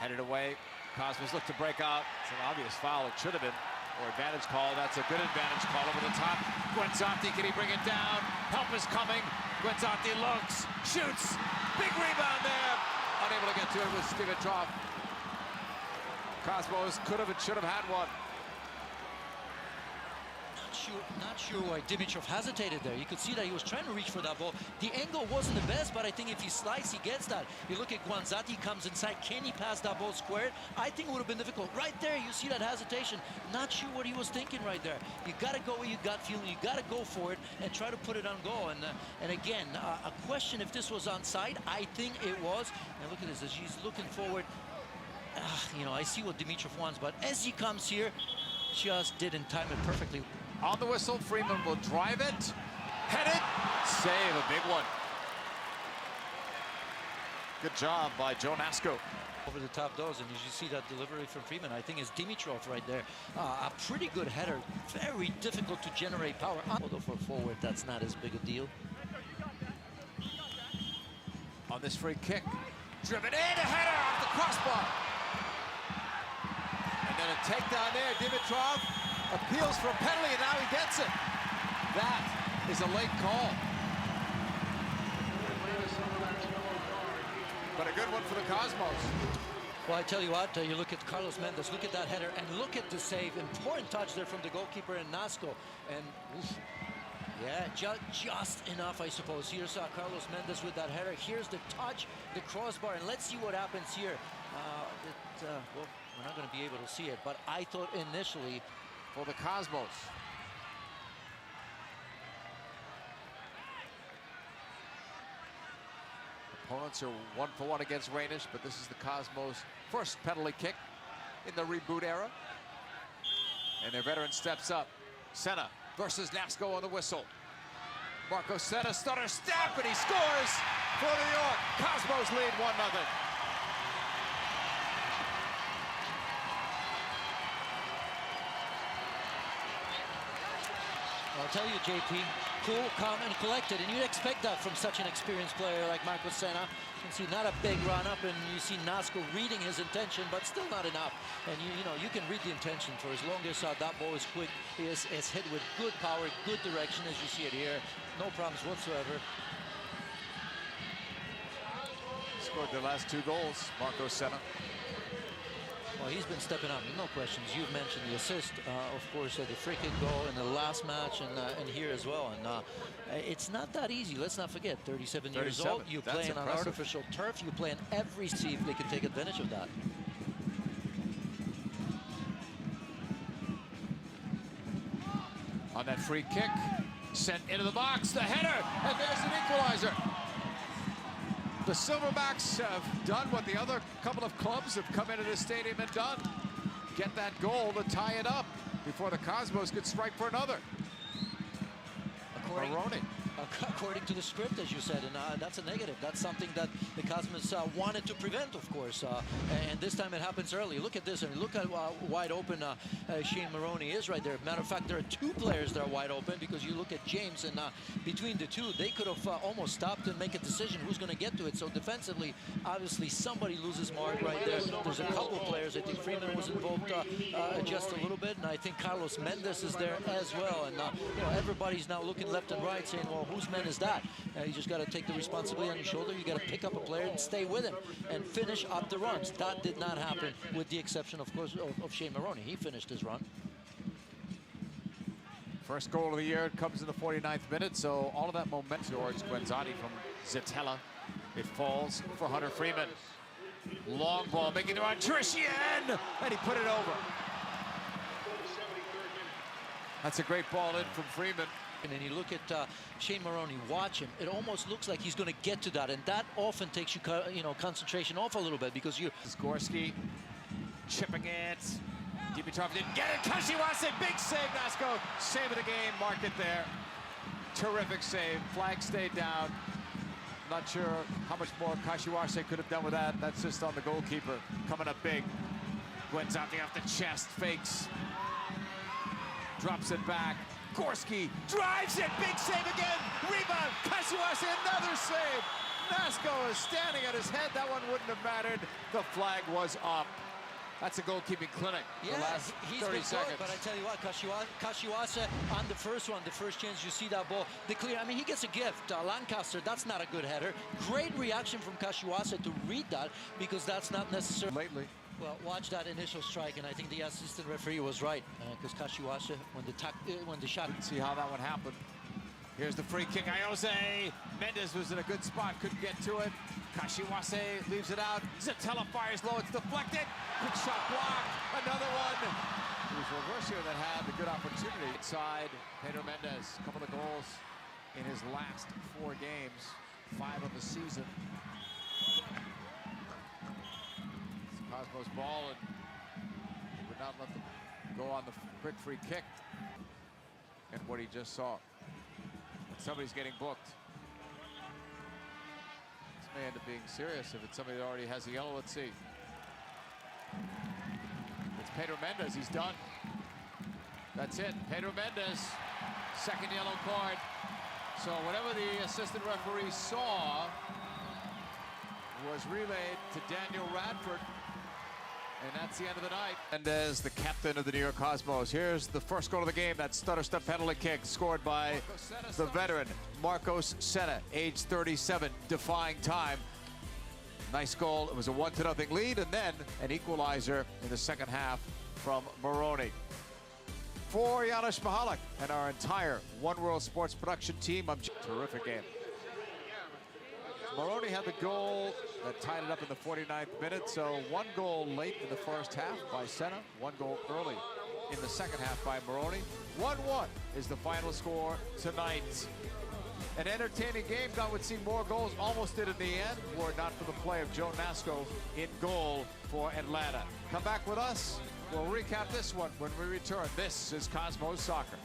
Headed away. Cosmos look to break out. It's an obvious foul. It should have been. Or advantage call. That's a good advantage call over the top. Guenzanti, can he bring it down? Help is coming. Guenzanti looks, shoots. Big rebound there. Unable to get to it with Dimitrov. Cosmos could have and should have had one. Not sure why Dimitrov hesitated there. You could see that he was trying to reach for that ball. The angle wasn't the best, but I think if he slides, he gets that. You look at Guenzanti, comes inside. Can he pass that ball squared? I think it would have been difficult. Right there, you see that hesitation. Not sure what he was thinking right there. You got to go with your gut feeling. You got to go for it and try to put it on goal. And again, a question if this was onside. I think it was. And look at this, as he's looking forward. You know, I see what Dimitrov wants, but as he comes here, just didn't time it perfectly. On the whistle, Freeman will drive it, head it, save, a big one. Good job by Joe Nasco. Over the top doors, and as you see that delivery from Freeman, I think it's Dimitrov right there. A pretty good header, very difficult to generate power. Although for forward, that's not as big a deal. On this free kick, driven in, a header off the crossbar. And then a takedown there, Dimitrov. Appeals for a penalty, and now he gets it. That is a late call. But a good one for the Cosmos. Well, I tell you what, you look at Carlos Mendes, look at that header, and look at the save. Important touch there from the goalkeeper and Nasco. And oof, yeah, just enough, I suppose. Here's Carlos Mendes with that header. Here's the touch, the crossbar, and let's see what happens here. Well, we're not going to be able to see it, but I thought initially for the Cosmos. Opponents are 1-for-1 against Reynish, but this is the Cosmos' first penalty kick in the reboot era. And their veteran steps up. Senna versus Nasco on the whistle. Marco Senna, stutter step, and he scores for New York. Cosmos lead 1-0. I'll tell you, JP, cool, calm, and collected, and you'd expect that from such an experienced player like Marco Senna. You can see not a big run-up, and you see Nasco reading his intention, but still not enough. And you know, you can read the intention for as long as that ball is quick. He is hit with good power, good direction, as you see it here. No problems whatsoever. Scored their last 2 goals, Marco Senna. Well, he's been stepping up, no questions. You've mentioned the assist, of course, the free kick goal in the last match and here as well. And it's not that easy. Let's not forget, 37 years old. You play on artificial turf. You play in every see if they can take advantage of that. On that free kick, sent into the box, the header, and there's an equalizer. The Silverbacks have done what the other couple of clubs have come into this stadium and done. Get that goal to tie it up before the Cosmos could strike for another. According to the script, as you said, and that's a negative. That's something that the Cosmos wanted to prevent, of course. And this time it happens early. Look at this, and look at how wide open Shane Maroney is right there. Matter of fact, there are 2 players that are wide open because you look at James, and between the 2, they could have almost stopped and make a decision who's going to get to it. So defensively, obviously, somebody loses mark right there. There's a couple of players. I think Freeman was involved just a little bit, and I think Carlos Mendes is there as well. And you know, everybody's now looking left and right, saying, well, whose man is that? You just got to take the responsibility on your shoulder. You got to pick up a player and stay with him and finish up the runs. That did not happen, with the exception, of course, of Shane Maroney. He finished his run. First goal of the year comes in the 49th minute, so all of that momentum towards Guenzanti from Zitella. It falls for Hunter Freeman. Long ball, making the run, Trishian, and he put it over. That's a great ball in from Freeman. And then you look at Shane Maroney, watch him. It almost looks like he's going to get to that, and that often takes you know, concentration off a little bit because you. Skorsky chipping it. Dimitrov didn't get it. Kashiwase, big save, Nasco. Save of the game, mark it there. Terrific save. Flag stayed down. Not sure how much more Kashiwase could have done with that. That's just on the goalkeeper. Coming up big. Guenzanti off the chest, fakes. Drops it back. Gorski drives it, big save again, rebound, Kashiwase, another save. Nasco is standing at his head. That one wouldn't have mattered. The flag was up. That's a goalkeeping clinic. Yeah, the last he's 30 been seconds. good, but I tell you what, Kashiwasa on the first one, the first chance you see that ball, the clear. I mean, he gets a gift. Lancaster, that's not a good header. Great reaction from Kashiwasa to read that, because that's not necessary. Lately. Well, watch that initial strike, and I think the assistant referee was right, because Kashiwasa, when the shot. See how that one happened. Here's the free kick. Ayose Mendes was in a good spot, couldn't get to it. Kashiwase leaves it out. Zatella fires low, it's deflected. Quick shot blocked. Another one. It was Roversio that had the good opportunity. Inside, Pedro Mendes, a couple of goals in his last 4 games, 5 of the season. It's Cosmos ball, and he would not let them go on the quick free kick. And what he just saw. Somebody's getting booked. This may end up being serious if it's somebody that already has a yellow. Let's see. It's Pedro Mendes. He's done. That's it. Pedro Mendes, second yellow card. So whatever the assistant referee saw was relayed to Daniel Radford. And that's the end of the night. And as the captain of the New York Cosmos, here's the first goal of the game. That stutter step penalty kick scored by the veteran Marcos Senna, age 37, defying time. Nice goal. It was a 1-0 lead, and then an equalizer in the second half from Moroni. For Janusz Michalek and our entire One World Sports production team, terrific game. Moroni had the goal that tied it up in the 49th minute, so 1 goal late in the first half by Senna, 1 goal early in the second half by Moroni. 1-1 is the final score tonight. An entertaining game. Got would see more goals, almost did in the end, were it not for the play of Joe Nasco in goal for Atlanta. Come back with us. We'll recap this one when we return. This is Cosmos Soccer.